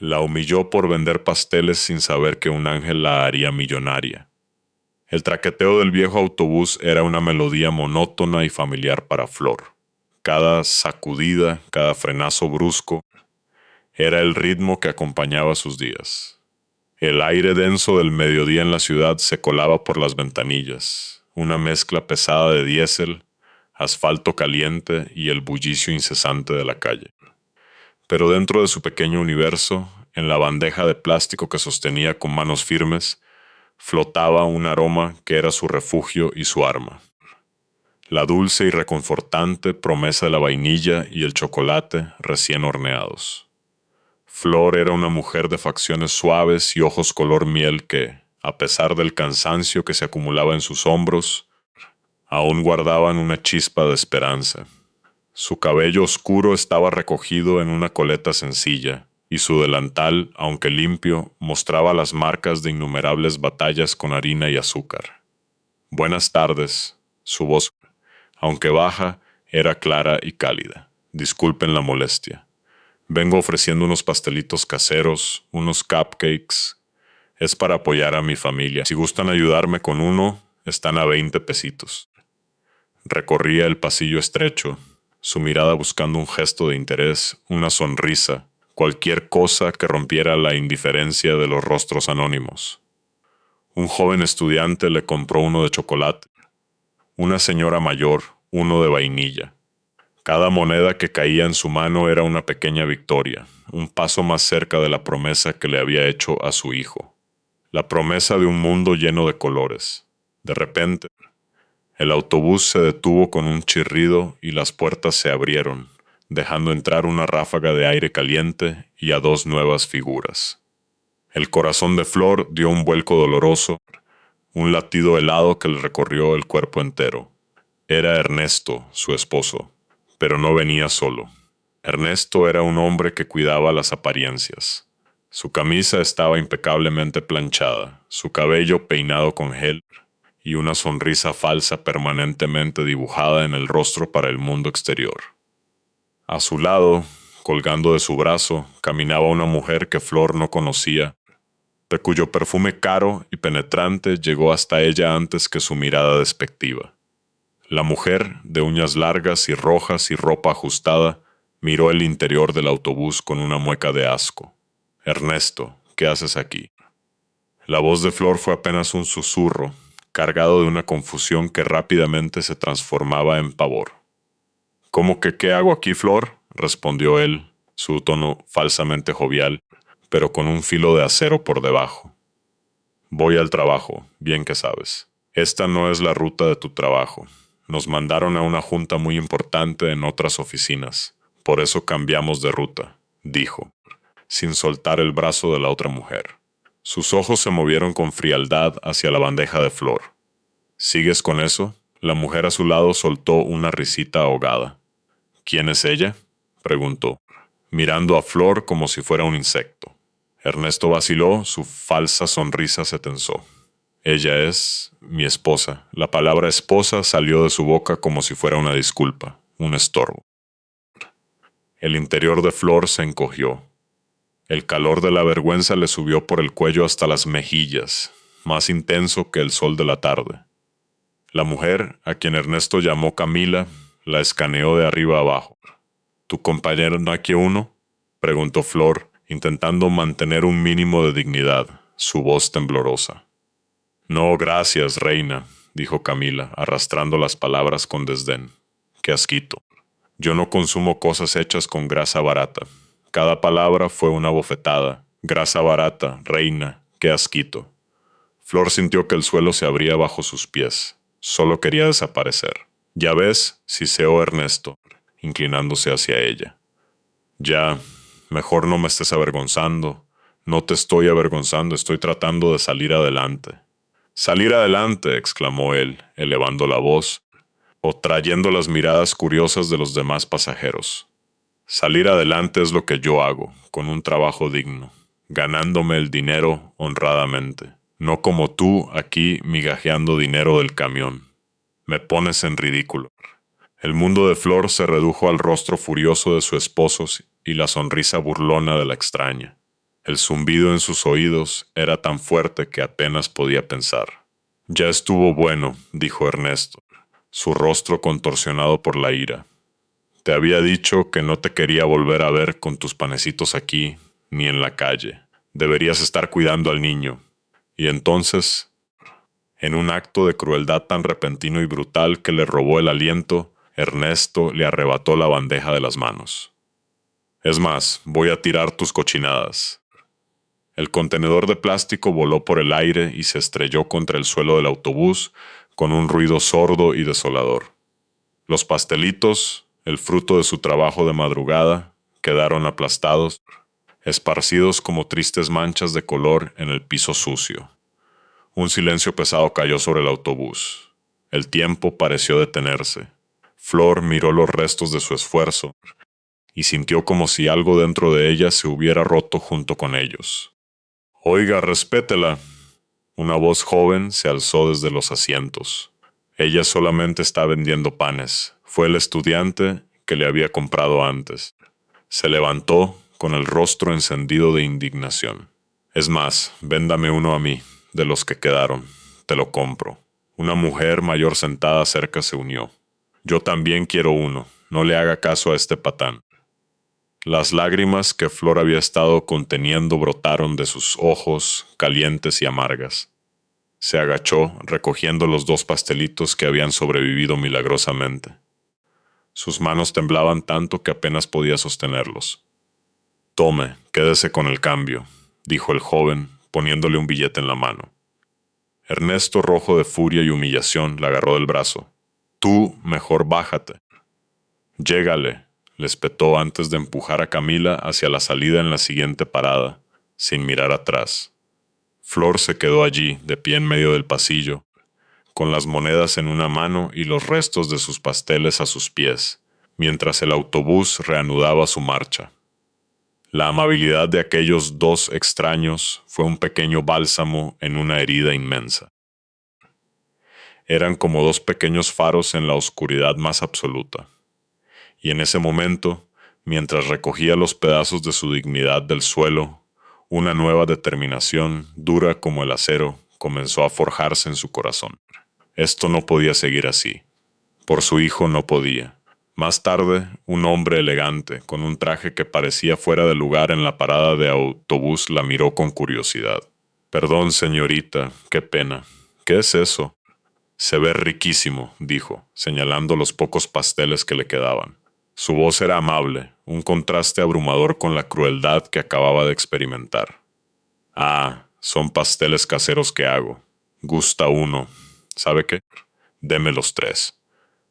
La humilló por vender pasteles sin saber que un ángel la haría millonaria. El traqueteo del viejo autobús era una melodía monótona y familiar para Flor. Cada sacudida, cada frenazo brusco, era el ritmo que acompañaba sus días. El aire denso del mediodía en la ciudad se colaba por las ventanillas, una mezcla pesada de diésel, asfalto caliente y el bullicio incesante de la calle. Pero dentro de su pequeño universo, en la bandeja de plástico que sostenía con manos firmes, flotaba un aroma que era su refugio y su arma. La dulce y reconfortante promesa de la vainilla y el chocolate recién horneados. Flor era una mujer de facciones suaves y ojos color miel que, a pesar del cansancio que se acumulaba en sus hombros, aún guardaban una chispa de esperanza. Su cabello oscuro estaba recogido en una coleta sencilla, y su delantal, aunque limpio, mostraba las marcas de innumerables batallas con harina y azúcar. Buenas tardes. Su voz, aunque baja, era clara y cálida. Disculpen la molestia. Vengo ofreciendo unos pastelitos caseros, unos cupcakes. Es para apoyar a mi familia. Si gustan ayudarme con uno, están a 20 pesitos. Recorría el pasillo estrecho, su mirada buscando un gesto de interés, una sonrisa, cualquier cosa que rompiera la indiferencia de los rostros anónimos. Un joven estudiante le compró uno de chocolate, una señora mayor, uno de vainilla. Cada moneda que caía en su mano era una pequeña victoria, un paso más cerca de la promesa que le había hecho a su hijo. La promesa de un mundo lleno de colores. De repente, el autobús se detuvo con un chirrido y las puertas se abrieron, dejando entrar una ráfaga de aire caliente y a dos nuevas figuras. El corazón de Flor dio un vuelco doloroso, un latido helado que le recorrió el cuerpo entero. Era Ernesto, su esposo, pero no venía solo. Ernesto era un hombre que cuidaba las apariencias. Su camisa estaba impecablemente planchada, su cabello peinado con gel y una sonrisa falsa permanentemente dibujada en el rostro para el mundo exterior. A su lado, colgando de su brazo, caminaba una mujer que Flor no conocía, de cuyo perfume caro y penetrante llegó hasta ella antes que su mirada despectiva. La mujer, de uñas largas y rojas y ropa ajustada, miró el interior del autobús con una mueca de asco. «Ernesto, ¿qué haces aquí?» La voz de Flor fue apenas un susurro, cargado de una confusión que rápidamente se transformaba en pavor. «¿Cómo que qué hago aquí, Flor?», respondió él, su tono falsamente jovial, pero con un filo de acero por debajo. «Voy al trabajo, bien que sabes. Esta no es la ruta de tu trabajo. Nos mandaron a una junta muy importante en otras oficinas. Por eso cambiamos de ruta», dijo, sin soltar el brazo de la otra mujer. Sus ojos se movieron con frialdad hacia la bandeja de Flor. «¿Sigues con eso?». La mujer a su lado soltó una risita ahogada. «¿Quién es ella?», preguntó, mirando a Flor como si fuera un insecto. Ernesto vaciló, su falsa sonrisa se tensó. «Ella es mi esposa». La palabra esposa salió de su boca como si fuera una disculpa, un estorbo. El interior de Flor se encogió. El calor de la vergüenza le subió por el cuello hasta las mejillas, más intenso que el sol de la tarde. La mujer, a quien Ernesto llamó Camila, la escaneó de arriba abajo. «¿Tu compañero no aquí uno?», preguntó Flor, intentando mantener un mínimo de dignidad, su voz temblorosa. «No, gracias, reina», dijo Camila, arrastrando las palabras con desdén. «Qué asquito. Yo no consumo cosas hechas con grasa barata». Cada palabra fue una bofetada. «Grasa barata, reina, qué asquito». Flor sintió que el suelo se abría bajo sus pies. Solo quería desaparecer. «Ya ves», siseó Ernesto, inclinándose hacia ella. «Ya, mejor no me estés avergonzando». «No te estoy avergonzando, estoy tratando de salir adelante». «Salir adelante», exclamó él, elevando la voz, o trayendo las miradas curiosas de los demás pasajeros. «Salir adelante es lo que yo hago, con un trabajo digno, ganándome el dinero honradamente, no como tú aquí migajeando dinero del camión. Me pones en ridículo». El mundo de Flor se redujo al rostro furioso de su esposo y la sonrisa burlona de la extraña. El zumbido en sus oídos era tan fuerte que apenas podía pensar. Ya estuvo bueno, dijo Ernesto, su rostro contorsionado por la ira. Te había dicho que no te quería volver a ver con tus panecitos aquí, ni en la calle. Deberías estar cuidando al niño. Y entonces, en un acto de crueldad tan repentino y brutal que le robó el aliento, Ernesto le arrebató la bandeja de las manos. Es más, voy a tirar tus cochinadas. El contenedor de plástico voló por el aire y se estrelló contra el suelo del autobús con un ruido sordo y desolador. Los pastelitos, el fruto de su trabajo de madrugada, quedaron aplastados, esparcidos como tristes manchas de color en el piso sucio. Un silencio pesado cayó sobre el autobús. El tiempo pareció detenerse. Flor miró los restos de su esfuerzo y sintió como si algo dentro de ella se hubiera roto junto con ellos. «Oiga, respétela». Una voz joven se alzó desde los asientos. Ella solamente está vendiendo panes. Fue el estudiante que le había comprado antes. Se levantó con el rostro encendido de indignación. «Es más, véndame uno a mí, de los que quedaron. Te lo compro». Una mujer mayor sentada cerca se unió. «Yo también quiero uno. No le haga caso a este patán». Las lágrimas que Flor había estado conteniendo brotaron de sus ojos, calientes y amargas. Se agachó, recogiendo los 2 pastelitos que habían sobrevivido milagrosamente. Sus manos temblaban tanto que apenas podía sostenerlos. «Tome, quédese con el cambio», dijo el joven, poniéndole un billete en la mano. Ernesto, rojo de furia y humillación, la agarró del brazo. «Tú, mejor bájate». «Llégale», le espetó antes de empujar a Camila hacia la salida en la siguiente parada, sin mirar atrás. Flor se quedó allí, de pie en medio del pasillo, con las monedas en una mano y los restos de sus pasteles a sus pies, mientras el autobús reanudaba su marcha. La amabilidad de aquellos 2 extraños fue un pequeño bálsamo en una herida inmensa. Eran como 2 pequeños faros en la oscuridad más absoluta. Y en ese momento, mientras recogía los pedazos de su dignidad del suelo, una nueva determinación, dura como el acero, comenzó a forjarse en su corazón. Esto no podía seguir así. Por su hijo no podía. Más tarde, un hombre elegante, con un traje que parecía fuera de lugar en la parada de autobús, la miró con curiosidad. «Perdón, señorita, qué pena. ¿Qué es eso?» «Se ve riquísimo», dijo, señalando los pocos pasteles que le quedaban. Su voz era amable, un contraste abrumador con la crueldad que acababa de experimentar. «Ah, son pasteles caseros que hago. Gusta uno. ¿Sabe qué? Deme los 3».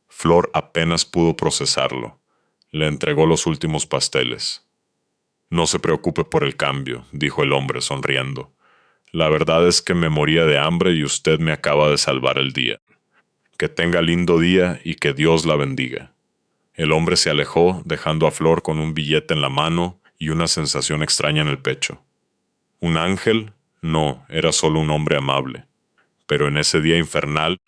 Flor apenas pudo procesarlo. Le entregó los últimos pasteles. «No se preocupe por el cambio», dijo el hombre sonriendo. «La verdad es que me moría de hambre y usted me acaba de salvar el día. Que tenga lindo día y que Dios la bendiga». El hombre se alejó, dejando a Flor con un billete en la mano y una sensación extraña en el pecho. ¿Un ángel? No, era solo un hombre amable. Pero en ese día infernal,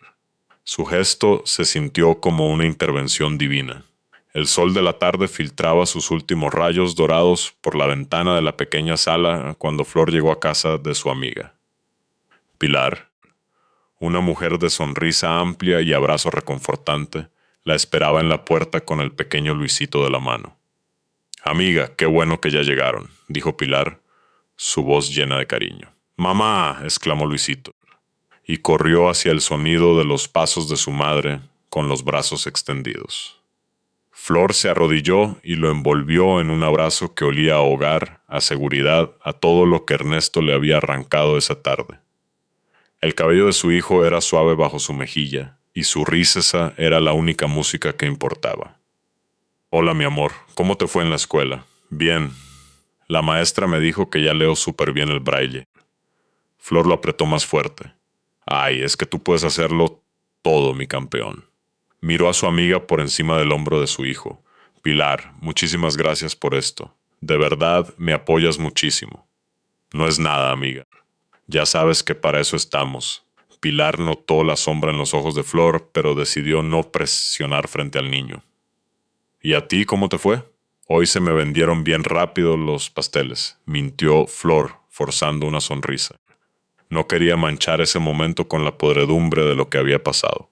su gesto se sintió como una intervención divina. El sol de la tarde filtraba sus últimos rayos dorados por la ventana de la pequeña sala cuando Flor llegó a casa de su amiga. Pilar, una mujer de sonrisa amplia y abrazo reconfortante, la esperaba en la puerta con el pequeño Luisito de la mano. «Amiga, qué bueno que ya llegaron», dijo Pilar, su voz llena de cariño. «Mamá», exclamó Luisito, y corrió hacia el sonido de los pasos de su madre con los brazos extendidos. Flor se arrodilló y lo envolvió en un abrazo que olía a hogar, a seguridad, a todo lo que Ernesto le había arrancado esa tarde. El cabello de su hijo era suave bajo su mejilla, y su risa era la única música que importaba. «Hola, mi amor, ¿cómo te fue en la escuela?» «Bien. La maestra me dijo que ya leo súper bien el braille». Flor lo apretó más fuerte. «Ay, es que tú puedes hacerlo todo, mi campeón». Miró a su amiga por encima del hombro de su hijo. «Pilar, muchísimas gracias por esto. De verdad, me apoyas muchísimo». «No es nada, amiga. Ya sabes que para eso estamos». Pilar notó la sombra en los ojos de Flor, pero decidió no presionar frente al niño. «¿Y a ti cómo te fue?» Hoy se me vendieron bien rápido los pasteles, mintió Flor, forzando una sonrisa. No quería manchar ese momento con la podredumbre de lo que había pasado.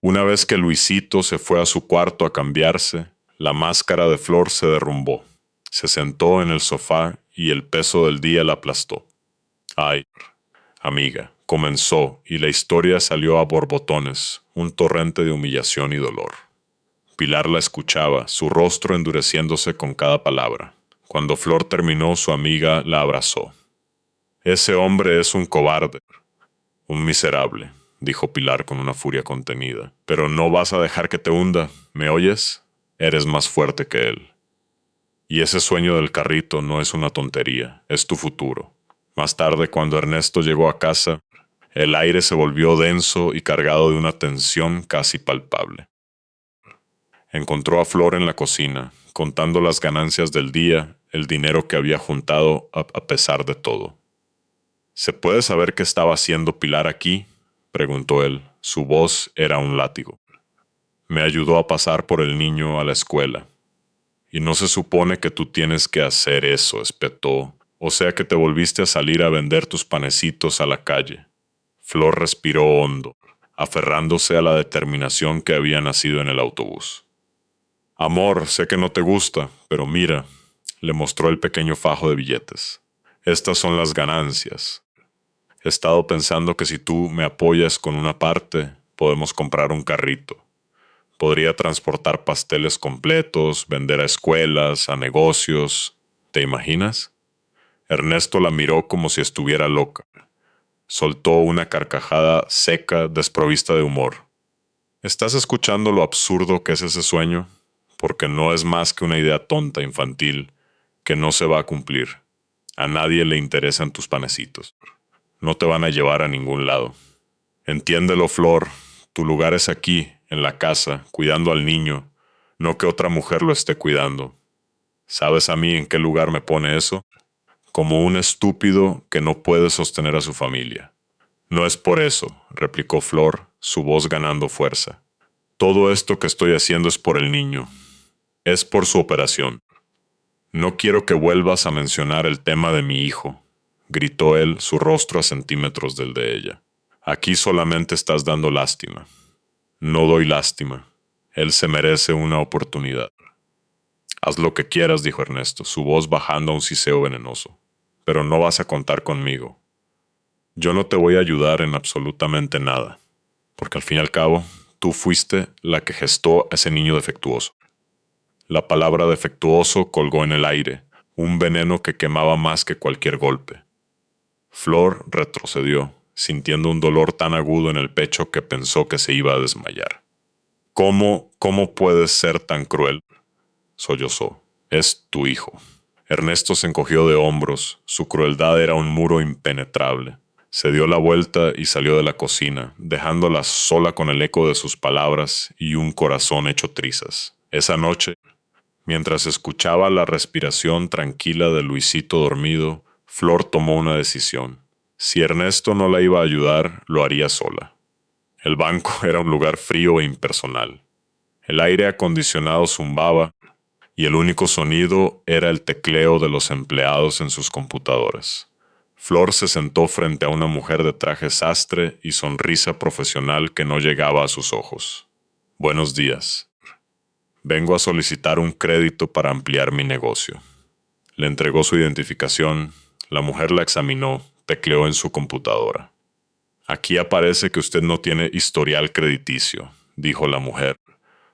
Una vez que Luisito se fue a su cuarto a cambiarse, la máscara de Flor se derrumbó. Se sentó en el sofá y el peso del día la aplastó. Ay, amiga, comenzó y la historia salió a borbotones, un torrente de humillación y dolor. Pilar la escuchaba, su rostro endureciéndose con cada palabra. Cuando Flor terminó, su amiga la abrazó. Ese hombre es un cobarde, un miserable, dijo Pilar con una furia contenida. Pero no vas a dejar que te hunda, ¿me oyes? Eres más fuerte que él. Y ese sueño del carrito no es una tontería, es tu futuro. Más tarde, cuando Ernesto llegó a casa, el aire se volvió denso y cargado de una tensión casi palpable. Encontró a Flor en la cocina, contando las ganancias del día, el dinero que había juntado a pesar de todo. ¿Se puede saber qué estaba haciendo Pilar aquí?, preguntó él. Su voz era un látigo. Me ayudó a pasar por el niño a la escuela. Y no se supone que tú tienes que hacer eso, espetó. O sea que te volviste a salir a vender tus panecitos a la calle. Flor respiró hondo, aferrándose a la determinación que había nacido en el autobús. Amor, sé que no te gusta, pero mira, le mostró el pequeño fajo de billetes. Estas son las ganancias. He estado pensando que si tú me apoyas con una parte, podemos comprar un carrito. Podría transportar pasteles completos, vender a escuelas, a negocios. ¿Te imaginas? Ernesto la miró como si estuviera loca. Soltó una carcajada seca, desprovista de humor. ¿Estás escuchando lo absurdo que es ese sueño? Porque no es más que una idea tonta, infantil, que no se va a cumplir. A nadie le interesan tus panecitos. No te van a llevar a ningún lado. Entiéndelo, Flor. Tu lugar es aquí, en la casa, cuidando al niño, no que otra mujer lo esté cuidando. ¿Sabes a mí en qué lugar me pone eso? Como un estúpido que no puede sostener a su familia. No es por eso, replicó Flor, su voz ganando fuerza. Todo esto que estoy haciendo es por el niño. Es por su operación. No quiero que vuelvas a mencionar el tema de mi hijo, gritó él, su rostro a centímetros del de ella. Aquí solamente estás dando lástima. No doy lástima. Él se merece una oportunidad. Haz lo que quieras, dijo Ernesto, su voz bajando a un siseo venenoso. Pero no vas a contar conmigo. Yo no te voy a ayudar en absolutamente nada, porque al fin y al cabo, tú fuiste la que gestó a ese niño defectuoso. La palabra defectuoso colgó en el aire, un veneno que quemaba más que cualquier golpe. Flor retrocedió, sintiendo un dolor tan agudo en el pecho que pensó que se iba a desmayar. ¿Cómo puedes ser tan cruel?, sollozó. Es tu hijo. Ernesto se encogió de hombros, su crueldad era un muro impenetrable. Se dio la vuelta y salió de la cocina, dejándola sola con el eco de sus palabras y un corazón hecho trizas. Esa noche, mientras escuchaba la respiración tranquila de Luisito dormido, Flor tomó una decisión. Si Ernesto no la iba a ayudar, lo haría sola. El banco era un lugar frío e impersonal. El aire acondicionado zumbaba y el único sonido era el tecleo de los empleados en sus computadoras. Flor se sentó frente a una mujer de traje sastre y sonrisa profesional que no llegaba a sus ojos. Buenos días. Vengo a solicitar un crédito para ampliar mi negocio. Le entregó su identificación, la mujer la examinó, tecleó en su computadora. Aquí aparece que usted no tiene historial crediticio, dijo la mujer.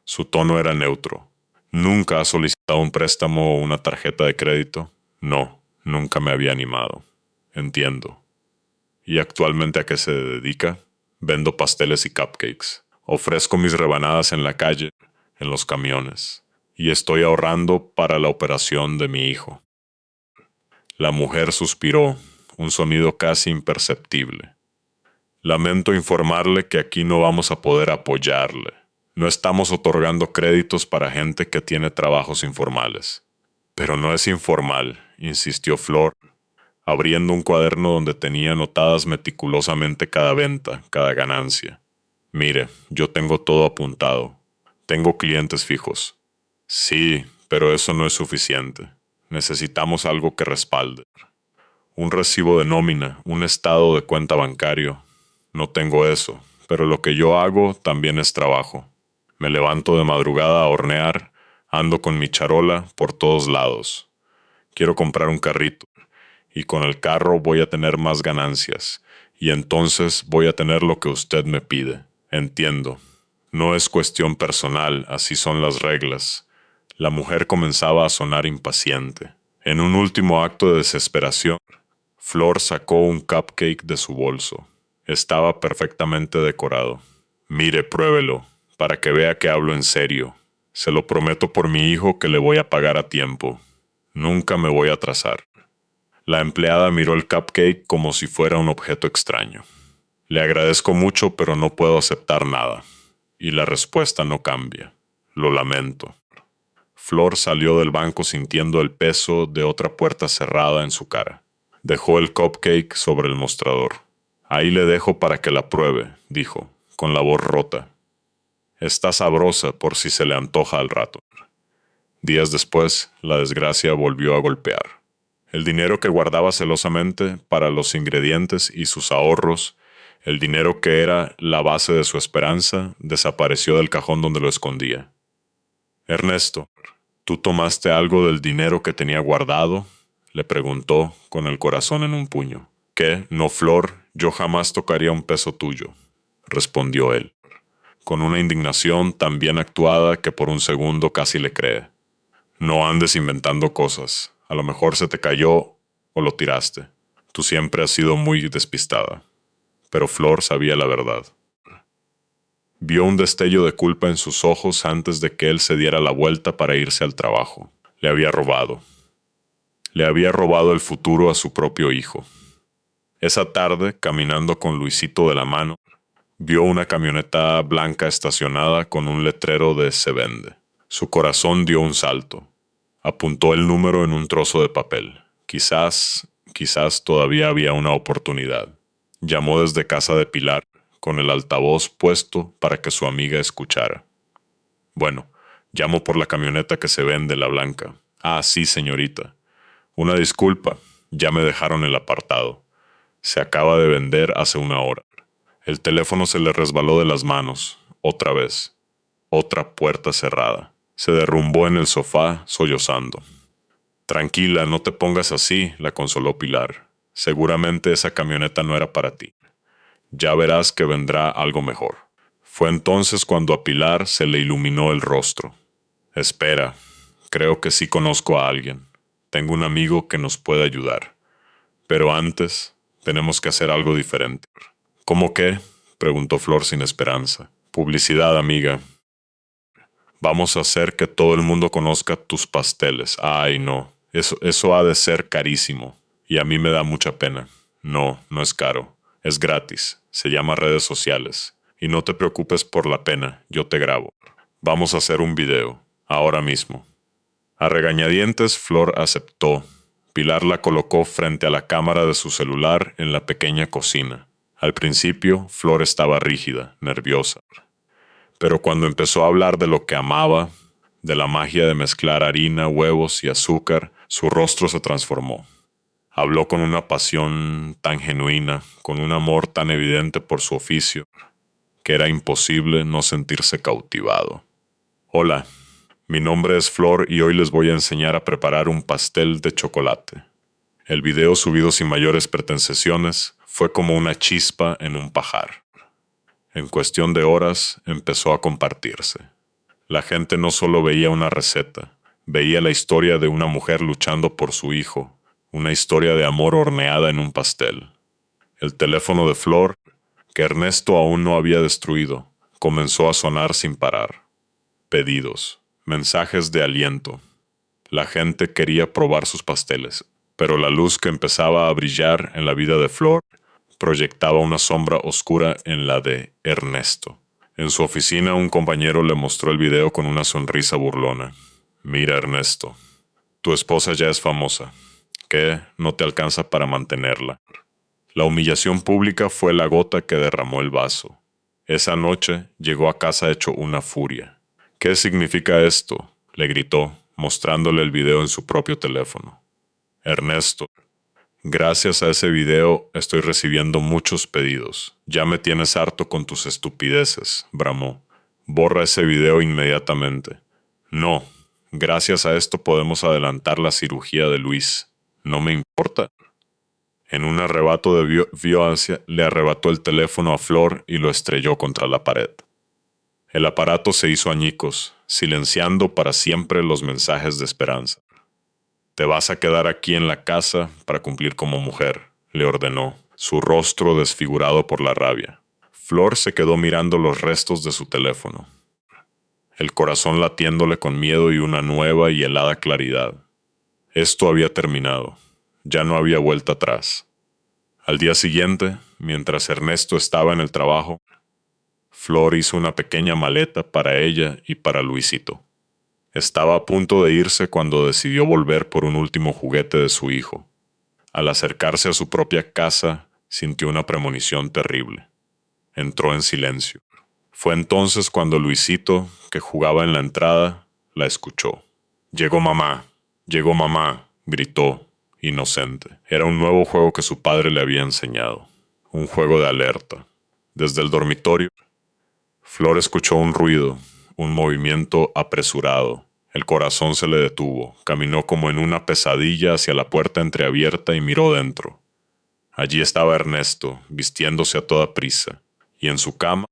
Su tono era neutro. ¿Nunca ha solicitado un préstamo o una tarjeta de crédito? No, nunca me había animado. Entiendo. ¿Y actualmente a qué se dedica? Vendo pasteles y cupcakes. Ofrezco mis rebanadas en la calle, en los camiones. Y estoy ahorrando para la operación de mi hijo. La mujer suspiró, un sonido casi imperceptible. Lamento informarle que aquí no vamos a poder apoyarle. No estamos otorgando créditos para gente que tiene trabajos informales. Pero no es informal, insistió Flor, abriendo un cuaderno donde tenía anotadas meticulosamente cada venta, cada ganancia. Mire, yo tengo todo apuntado. Tengo clientes fijos. Sí, Pero eso no es suficiente. Necesitamos algo que respalde. Un recibo de nómina, un estado de cuenta bancario. No tengo eso, pero lo que yo hago también es trabajo. Me levanto de madrugada a hornear, ando con mi charola por todos lados. Quiero comprar un carrito, y con el carro voy a tener más ganancias, y entonces voy a tener lo que usted me pide. Entiendo. No es cuestión personal, así son las reglas. La mujer comenzaba a sonar impaciente. En un último acto de desesperación, Flor sacó un cupcake de su bolso. Estaba perfectamente decorado. Mire, pruébelo, para que vea que hablo en serio. Se lo prometo por mi hijo que le voy a pagar a tiempo. Nunca me voy a atrasar. La empleada miró el cupcake como si fuera un objeto extraño. Le agradezco mucho, pero no puedo aceptar nada. Y la respuesta no cambia. Lo lamento. Flor salió del banco sintiendo el peso de otra puerta cerrada en su cara. Dejó el cupcake sobre el mostrador. Ahí le dejo para que la pruebe, dijo, con la voz rota. Está sabrosa por si se le antoja al rato. Días después, la desgracia volvió a golpear. El dinero que guardaba celosamente para los ingredientes y sus ahorros, el dinero que era la base de su esperanza, desapareció del cajón donde lo escondía. Ernesto, ¿tú tomaste algo del dinero que tenía guardado? Le preguntó, con el corazón en un puño. ¿Qué? No, Flor, yo jamás tocaría un peso tuyo, respondió él, con una indignación tan bien actuada que por un segundo casi le cree. No andes inventando cosas. A lo mejor se te cayó o lo tiraste. Tú siempre has sido muy despistada. Pero Flor sabía la verdad. Vio un destello de culpa en sus ojos antes de que él se diera la vuelta para irse al trabajo. Le había robado. Le había robado el futuro a su propio hijo. Esa tarde, caminando con Luisito de la mano, vio una camioneta blanca estacionada con un letrero de "Se vende". Su corazón dio un salto. Apuntó el número en un trozo de papel. Quizás todavía había una oportunidad. Llamó desde casa de Pilar, con el altavoz puesto para que su amiga escuchara. Bueno, llamo por la camioneta que se vende, la blanca. Ah, sí, señorita. Una disculpa, ya me dejaron el apartado. Se acaba de vender hace una hora. El teléfono se le resbaló de las manos, otra vez. Otra puerta cerrada. Se derrumbó en el sofá, sollozando. Tranquila, no te pongas así, la consoló Pilar. Seguramente esa camioneta no era para ti. Ya verás que vendrá algo mejor. Fue entonces cuando a Pilar se le iluminó el rostro. Espera, creo que sí conozco a alguien. Tengo un amigo que nos puede ayudar. Pero antes, tenemos que hacer algo diferente. ¿Cómo qué? Preguntó Flor sin esperanza. Publicidad, amiga. Vamos a hacer que todo el mundo conozca tus pasteles. Ay, no. Eso ha de ser carísimo. Y a mí me da mucha pena. No, no es caro. Es gratis. Se llama redes sociales. Y no te preocupes por la pena. Yo te grabo. Vamos a hacer un video. Ahora mismo. A regañadientes, Flor aceptó. Pilar la colocó frente a la cámara de su celular en la pequeña cocina. Al principio, Flor estaba rígida, nerviosa. Pero cuando empezó a hablar de lo que amaba, de la magia de mezclar harina, huevos y azúcar, su rostro se transformó. Habló con una pasión tan genuina, con un amor tan evidente por su oficio, que era imposible no sentirse cautivado. Hola, mi nombre es Flor y hoy les voy a enseñar a preparar un pastel de chocolate. El video, subido sin mayores pretensiones, fue como una chispa en un pajar. En cuestión de horas empezó a compartirse. La gente no solo veía una receta, veía la historia de una mujer luchando por su hijo, una historia de amor horneada en un pastel. El teléfono de Flor, que Ernesto aún no había destruido, comenzó a sonar sin parar. Pedidos, mensajes de aliento. La gente quería probar sus pasteles, pero la luz que empezaba a brillar en la vida de Flor proyectaba una sombra oscura en la de Ernesto. En su oficina, un compañero le mostró el video con una sonrisa burlona. Mira, Ernesto, tu esposa ya es famosa. ¿Qué? No te alcanza para mantenerla. La humillación pública fue la gota que derramó el vaso. Esa noche llegó a casa hecho una furia. ¿Qué significa esto?, le gritó, mostrándole el video en su propio teléfono. Ernesto, gracias a ese video estoy recibiendo muchos pedidos. Ya me tienes harto con tus estupideces, bramó. Borra ese video inmediatamente. No, gracias a esto podemos adelantar la cirugía de Luis. No me importa. En un arrebato de violencia, le arrebató el teléfono a Flor y lo estrelló contra la pared. El aparato se hizo añicos, silenciando para siempre los mensajes de esperanza. Te vas a quedar aquí en la casa para cumplir como mujer, le ordenó, su rostro desfigurado por la rabia. Flor se quedó mirando los restos de su teléfono, el corazón latiéndole con miedo y una nueva y helada claridad. Esto había terminado. Ya no había vuelta atrás. Al día siguiente, mientras Ernesto estaba en el trabajo, Flor hizo una pequeña maleta para ella y para Luisito. Estaba a punto de irse cuando decidió volver por un último juguete de su hijo. Al acercarse a su propia casa, sintió una premonición terrible. Entró en silencio. Fue entonces cuando Luisito, que jugaba en la entrada, la escuchó. Llegó mamá, gritó, inocente. Era un nuevo juego que su padre le había enseñado. Un juego de alerta. Desde el dormitorio, Flor escuchó un ruido, un movimiento apresurado. El corazón se le detuvo. Caminó como en una pesadilla hacia la puerta entreabierta y miró dentro. Allí estaba Ernesto, vistiéndose a toda prisa. Y en su cama,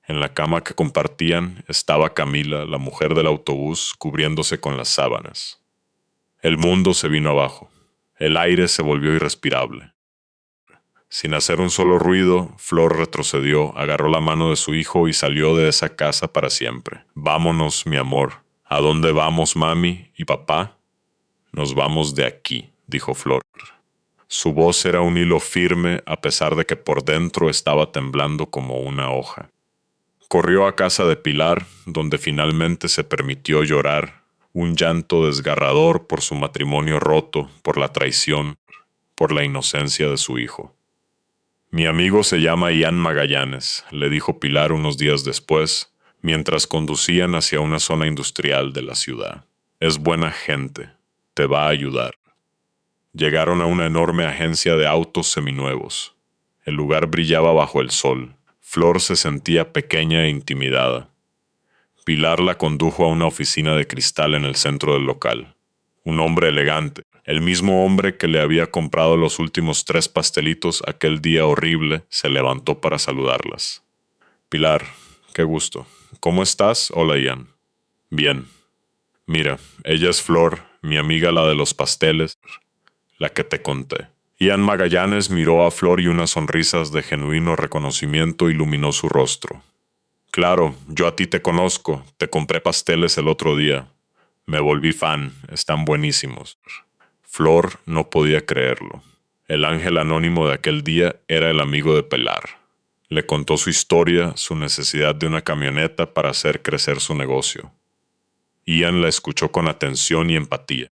en la cama que compartían, estaba Camila, la mujer del autobús, cubriéndose con las sábanas. El mundo se vino abajo. El aire se volvió irrespirable. Sin hacer un solo ruido, Flor retrocedió, agarró la mano de su hijo y salió de esa casa para siempre. Vámonos, mi amor. ¿A dónde vamos, mami y papá? Nos vamos de aquí, dijo Flor. Su voz era un hilo firme a pesar de que por dentro estaba temblando como una hoja. Corrió a casa de Pilar, donde finalmente se permitió llorar, un llanto desgarrador por su matrimonio roto, por la traición, por la inocencia de su hijo. Mi amigo se llama Ian Magallanes, le dijo Pilar unos días después, mientras conducían hacia una zona industrial de la ciudad. Es buena gente, te va a ayudar. Llegaron a una enorme agencia de autos seminuevos. El lugar brillaba bajo el sol. Flor se sentía pequeña e intimidada. Pilar la condujo a una oficina de cristal en el centro del local. Un hombre elegante, el mismo hombre que le había comprado los últimos 3 pastelitos aquel día horrible, se levantó para saludarlas. Pilar, qué gusto. ¿Cómo estás? Hola, Ian. Bien. Mira, ella es Flor, mi amiga la de los pasteles, la que te conté. Ian Magallanes miró a Flor y unas sonrisas de genuino reconocimiento iluminó su rostro. Claro, yo a ti te conozco, te compré pasteles el otro día. Me volví fan, están buenísimos. Flor no podía creerlo. El ángel anónimo de aquel día era el amigo de Pilar. Le contó su historia, su necesidad de una camioneta para hacer crecer su negocio. Ian la escuchó con atención y empatía.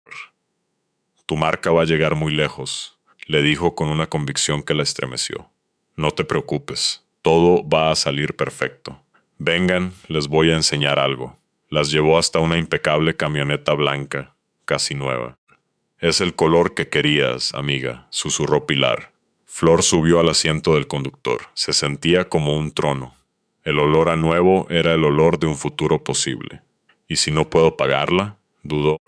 Tu marca va a llegar muy lejos, le dijo con una convicción que la estremeció. No te preocupes, todo va a salir perfecto. Vengan, les voy a enseñar algo. Las llevó hasta una impecable camioneta blanca, casi nueva. Es el color que querías, amiga, susurró Pilar. Flor subió al asiento del conductor. Se sentía como un trono. El olor a nuevo era el olor de un futuro posible. ¿Y si no puedo pagarla? Dudó,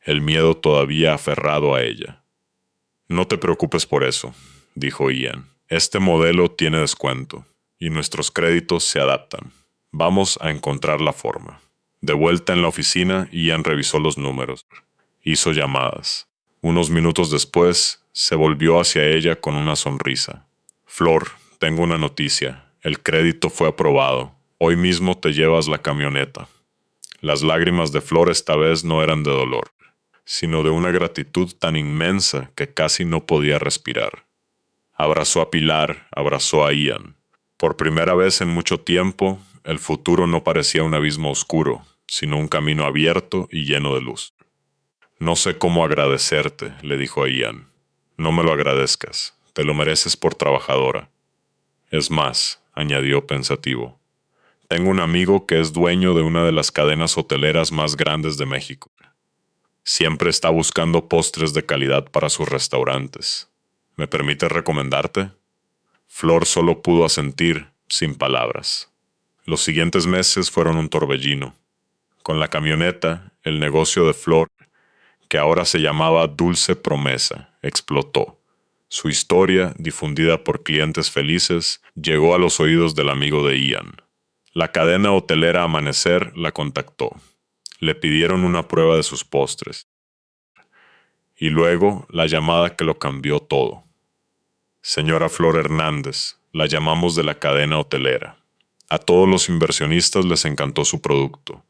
el miedo todavía aferrado a ella. No te preocupes por eso, dijo Ian. Este modelo tiene descuento, y nuestros créditos se adaptan. Vamos a encontrar la forma. De vuelta en la oficina, Ian revisó los números. Hizo llamadas. Unos minutos después, se volvió hacia ella con una sonrisa. Flor, tengo una noticia. El crédito fue aprobado. Hoy mismo te llevas la camioneta. Las lágrimas de Flor esta vez no eran de dolor, sino de una gratitud tan inmensa que casi no podía respirar. Abrazó a Pilar, abrazó a Ian. Por primera vez en mucho tiempo, el futuro no parecía un abismo oscuro, sino un camino abierto y lleno de luz. No sé cómo agradecerte, le dijo a Ian. No me lo agradezcas, te lo mereces por trabajadora. Es más, añadió pensativo, tengo un amigo que es dueño de una de las cadenas hoteleras más grandes de México. Siempre está buscando postres de calidad para sus restaurantes. ¿Me permite recomendarte? Flor solo pudo asentir, sin palabras. Los siguientes meses fueron un torbellino. Con la camioneta, el negocio de Flor, que ahora se llamaba Dulce Promesa, explotó. Su historia, difundida por clientes felices, llegó a los oídos del amigo de Ian. La cadena hotelera Amanecer la contactó. Le pidieron una prueba de sus postres. Y luego la llamada que lo cambió todo. Señora Flor Hernández, la llamamos de la cadena hotelera. A todos los inversionistas les encantó su producto.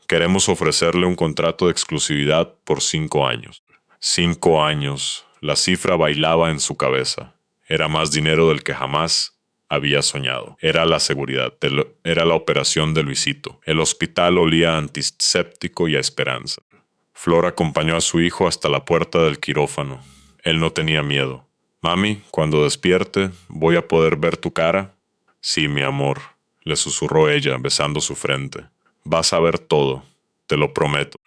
Queremos ofrecerle un contrato de exclusividad por 5 años. 5 años. La cifra bailaba en su cabeza. Era más dinero del que jamás había soñado. Era la seguridad. Era la operación de Luisito. El hospital olía a antiséptico y a esperanza. Flor acompañó a su hijo hasta la puerta del quirófano. Él no tenía miedo. Mami, cuando despierte, ¿voy a poder ver tu cara? Sí, mi amor, le susurró ella, besando su frente. Vas a ver todo, te lo prometo.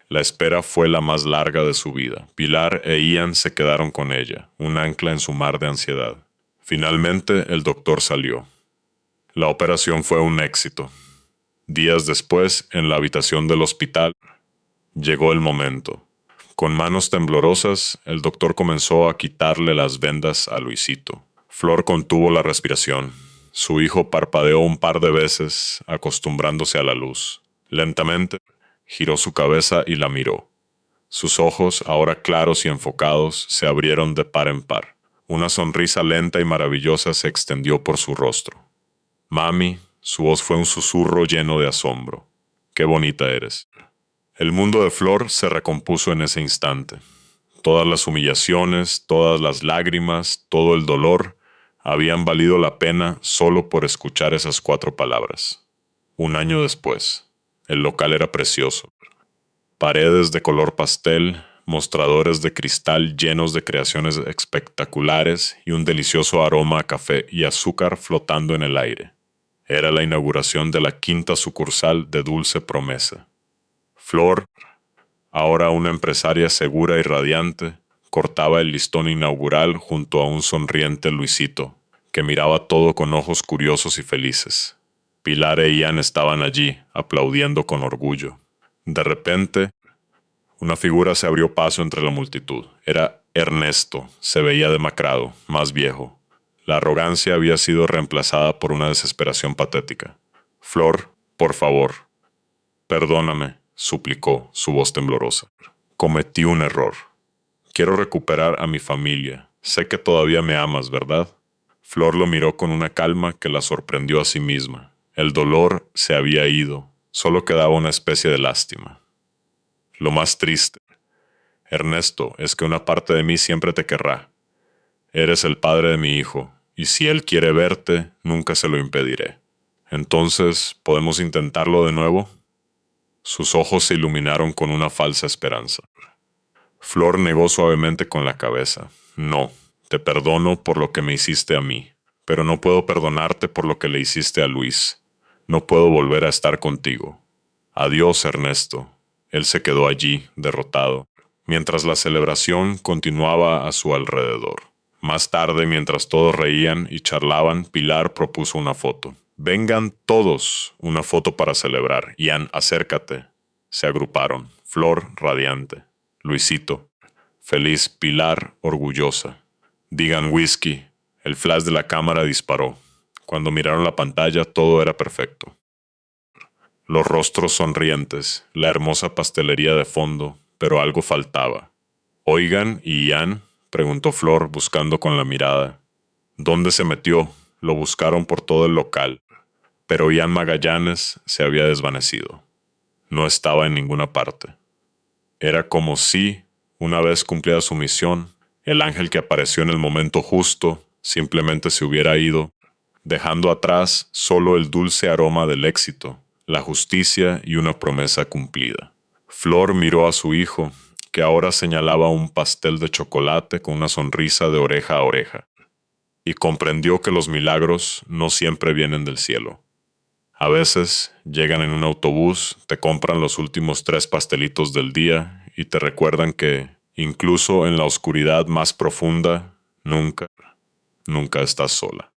La espera fue la más larga de su vida. Pilar e Ian se quedaron con ella, un ancla en su mar de ansiedad. Finalmente, el doctor salió. La operación fue un éxito. Días después, en la habitación del hospital, llegó el momento. Con manos temblorosas, el doctor comenzó a quitarle las vendas a Luisito. Flor contuvo la respiración. Su hijo parpadeó un par de veces, acostumbrándose a la luz. Lentamente, giró su cabeza y la miró. Sus ojos, ahora claros y enfocados, se abrieron de par en par. Una sonrisa lenta y maravillosa se extendió por su rostro. Mami, su voz fue un susurro lleno de asombro. Qué bonita eres. El mundo de Flor se recompuso en ese instante. Todas las humillaciones, todas las lágrimas, todo el dolor habían valido la pena solo por escuchar esas 4 palabras. 1 año después, el local era precioso. Paredes de color pastel, mostradores de cristal llenos de creaciones espectaculares y un delicioso aroma a café y azúcar flotando en el aire. Era la inauguración de la 5ª sucursal de Dulce Promesa. Flor, ahora una empresaria segura y radiante, cortaba el listón inaugural junto a un sonriente Luisito, que miraba todo con ojos curiosos y felices. Pilar e Ian estaban allí, aplaudiendo con orgullo. De repente, una figura se abrió paso entre la multitud. Era Ernesto, se veía demacrado, más viejo. La arrogancia había sido reemplazada por una desesperación patética. Flor, por favor, perdóname, suplicó, su voz temblorosa. Cometí un error. Quiero recuperar a mi familia. Sé que todavía me amas, ¿verdad? Flor lo miró con una calma que la sorprendió a sí misma. El dolor se había ido. Solo quedaba una especie de lástima. Lo más triste, Ernesto, es que una parte de mí siempre te querrá. Eres el padre de mi hijo, y si él quiere verte, nunca se lo impediré. Entonces, ¿podemos intentarlo de nuevo? Sus ojos se iluminaron con una falsa esperanza. Flor negó suavemente con la cabeza. No, te perdono por lo que me hiciste a mí, pero no puedo perdonarte por lo que le hiciste a Luis. No puedo volver a estar contigo. Adiós, Ernesto. Él se quedó allí, derrotado, mientras la celebración continuaba a su alrededor. Más tarde, mientras todos reían y charlaban, Pilar propuso una foto. Vengan todos, una foto para celebrar. Ian, acércate. Se agruparon. Flor, radiante. Luisito, feliz. Pilar, orgullosa. Digan whisky. El flash de la cámara disparó. Cuando miraron la pantalla, todo era perfecto. Los rostros sonrientes, la hermosa pastelería de fondo, pero algo faltaba. Oigan, ¿y Ian? Preguntó Flor, buscando con la mirada. ¿Dónde se metió? Lo buscaron por todo el local, pero Ian Magallanes se había desvanecido. No estaba en ninguna parte. Era como si, una vez cumplida su misión, el ángel que apareció en el momento justo simplemente se hubiera ido, dejando atrás solo el dulce aroma del éxito, la justicia y una promesa cumplida. Flor miró a su hijo, que ahora señalaba un pastel de chocolate con una sonrisa de oreja a oreja, y comprendió que los milagros no siempre vienen del cielo. A veces llegan en un autobús, te compran los últimos 3 pastelitos del día y te recuerdan que, incluso en la oscuridad más profunda, nunca, nunca estás sola.